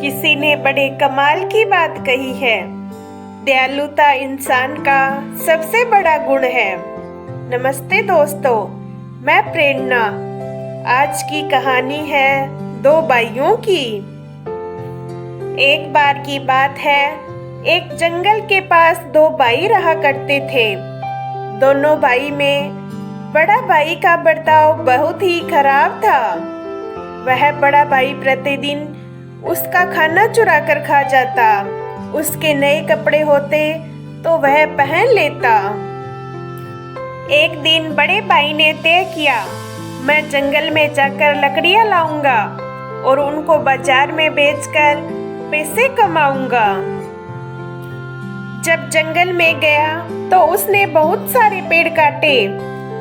किसी ने बड़े कमाल की बात कही है। दयालुता इंसान का सबसे बड़ा गुण है। नमस्ते दोस्तों, मैं प्रेरणा। आज की कहानी है दो भाइयों की। एक बार की बात है, एक जंगल के पास दो भाई रहा करते थे। दोनों भाई में बड़ा भाई का बर्ताव बहुत ही खराब था। वह बड़ा भाई प्रतिदिन उसका खाना चुरा कर खा जाता। उसके नए कपड़े होते तो वह पहन लेता। एक दिन बड़े भाई ने तय किया, मैं जंगल में जाकर लकड़ियां लाऊंगा और उनको बाजार में बेचकर पैसे कमाऊंगा। जब जंगल में गया तो उसने बहुत सारे पेड़ काटे।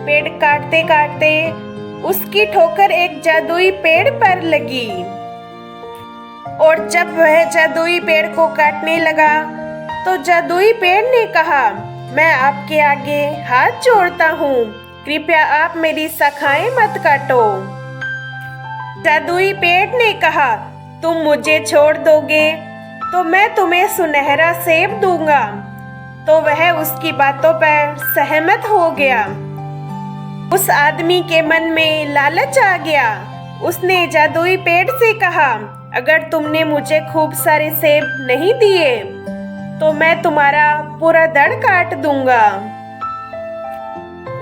पेड़ काटते काटते उसकी ठोकर एक जादुई पेड़ पर लगी और जब वह जादुई पेड़ को काटने लगा तो जादुई पेड़ ने कहा, मैं आपके आगे हाथ जोड़ता हूँ, कृपया आप मेरी शाखाएं मत काटो। जादुई पेड़ ने कहा, तुम मुझे छोड़ दोगे तो मैं तुम्हें सुनहरा सेब दूंगा। तो वह उसकी बातों पर सहमत हो गया। उस आदमी के मन में लालच आ गया। उसने जादुई पेड़ से कहा, अगर तुमने मुझे खूब सारे सेब नहीं दिए तो मैं तुम्हारा पूरा धड़ काट दूंगा।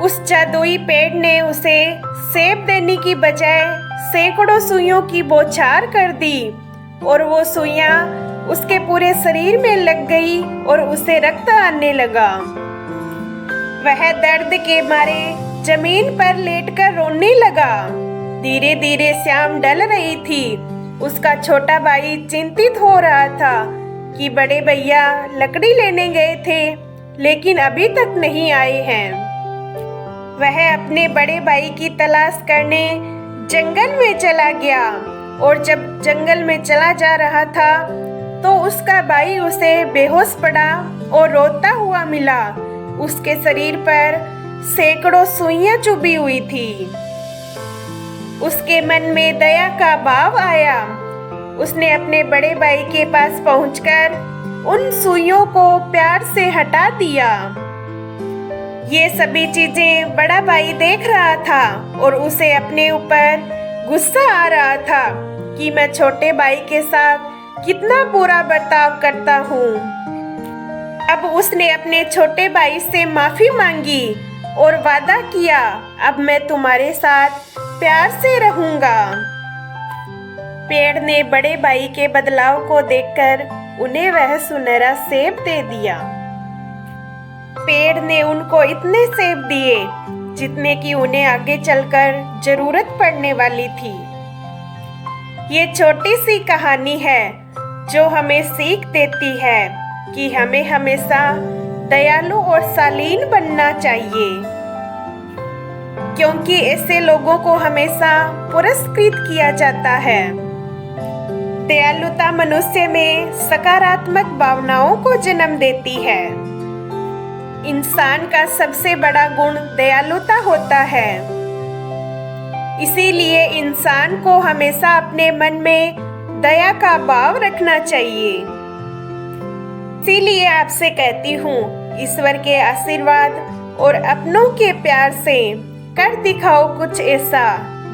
उस जादुई पेड़ ने उसे सेब देने की बजाय सैकड़ों सुइयों की बौछार कर दी और वो सुइयां उसके पूरे शरीर में लग गई और उसे रक्त आने लगा। वह दर्द के मारे जमीन पर लेटकर रोने लगा। धीरे धीरे शाम ढल रही थी। उसका छोटा भाई चिंतित हो रहा था कि बड़े भैया लकड़ी लेने गए थे लेकिन अभी तक नहीं आए हैं। वह अपने बड़े भाई की तलाश करने जंगल में चला गया और जब जंगल में चला जा रहा था तो उसका भाई उसे बेहोश पड़ा और रोता हुआ मिला। उसके शरीर पर सैकड़ों सुइयां चुभी हुई थी। उसके मन में दया का भाव आया। उसने अपने बड़े भाई के पास पहुंचकर उन सुइयों को प्यार से हटा दिया। ये सभी चीजें बड़ा भाई देख रहा था और उसे अपने ऊपर गुस्सा आ रहा था कि मैं छोटे भाई के साथ कितना बुरा बर्ताव करता हूँ। अब उसने अपने छोटे भाई से माफी मांगी और वादा किया, अब मैं तुम्हारे साथ प्यार से रहूंगा। पेड़ ने बड़े भाई के बदलाव को देखकर उन्हें वह सुनहरा सेब दे दिया। पेड़ ने उनको इतने सेब दिए जितने कि उन्हें आगे चलकर जरूरत पड़ने वाली थी। ये छोटी सी कहानी है जो हमें सीख देती है कि हमें हमेशा दयालु और शालीन बनना चाहिए, क्योंकि ऐसे लोगों को हमेशा पुरस्कृत किया जाता है। दयालुता मनुष्य में सकारात्मक भावनाओं को जन्म देती है। इंसान का सबसे बड़ा गुण दयालुता होता है। इसीलिए इंसान को हमेशा अपने मन में दया का भाव रखना चाहिए। इसीलिए आपसे कहती हूँ, ईश्वर के आशीर्वाद और अपनों के प्यार से कर दिखाओ कुछ ऐसा,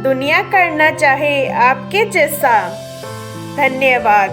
दुनिया करना चाहे आपके जैसा। धन्यवाद।